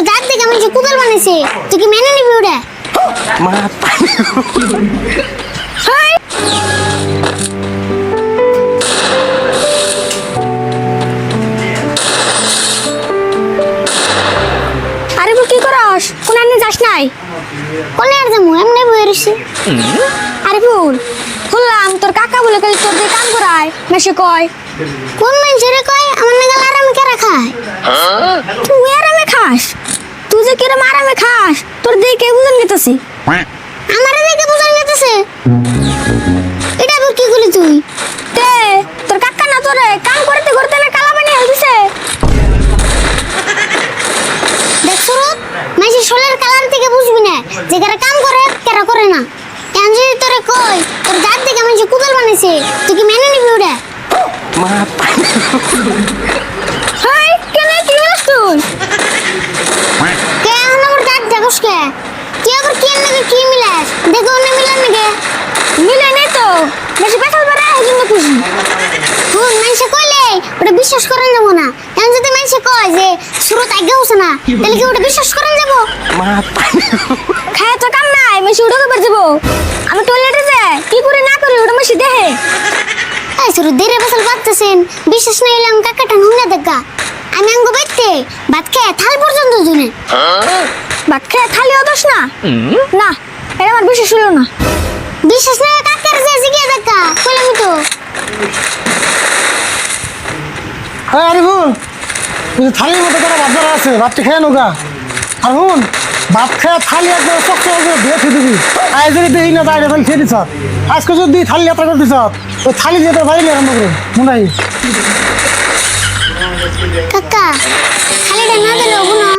দাঁত দেখে আমি যে কুদাল বানাইছে তুই কি মেনে নিবি ওটা? মা হাই আরে বল কি করস? কোন আনে যাস নাই? কোনে আর যামু এমনি বইরে রইছি। আরে বল শুনলাম তোর কাকা বলে কই তোর দিয়ে কাম করায় মেশে কয়। কোন মানুষের কয় আমার নাগাল আরামে কেরা খায়? তুই আরামে খাস? তুই যে কিরম আরামে খাস তোর দেখে বুঝন গেতেছি। আমারে দেখে বুঝন গেতেছে? এটা আবার কি করলি তুই? তে তোর কাকা না তোরে কাম করতে করতে না কালা বানিয়ে দিছে। দেখ সুরত মাইসি শোলের কালার থেকে বুঝবি না যে কারা কাম করে কেরা করে না। কেন যদি তোরে কই তোর দাঁত দেখে আমি যে কুদাল বানাইছে তুই কি মেনে নিবি ওটা? মা হাই কেন কি হস তুই? কেন আমার দাঁত দেখোস কে? কি আবার কি লাগে কি মিলাস? দেখো না মিলান নাকি? মিলে নেই তো বেশি পেছাল বেড়া এই জন্য খুশি। হুন মাইসে কইলে ওটা বিশ্বাস করেন যাব না। এখন যদি মাইসে কয় যে সুরত আগে হচ্ছে না তাহলে কি ওটা বিশ্বাস করেন যাব? মা খায় তো কাম নাই মাইসে ওটা কবে যাব? আমি টয়লেটে যাই কি করে না করি ওটা মাইসে দেখে। এই সুরত দেরে বসল পাচ্ছেন বিশ্বাস না হইলে আমি কাকাটা নুঙ্গা দেখা। আমি আঙ্গ বাইতে ভাত খেয়ে থাল পর্যন্ত জুনে ভাত খেয়ে থালি অদোস না না এটা আমার বিশ্বাস হলো না। বিশ্বাস না কাকার যে জিগে দেখা কইলাম তো। হ্যাঁ আরে হুন থালির মতো করে ভাত ধরা আছে ভাতটা খেয়ে নোগা। আর হুন ভাত খেয়ে থালি একবার চকচক করে ধুয়ে খেয়ে দিবি। আজ যদি দিই না তাই এখন খেয়ে দিছ আজকে যদি থালি যাত্রা করে দিছ ওই থালি দিয়ে তোর বাইরে আরম্ভ করুন মনে হয়। কাকা খালিটা না দিলে হবো না।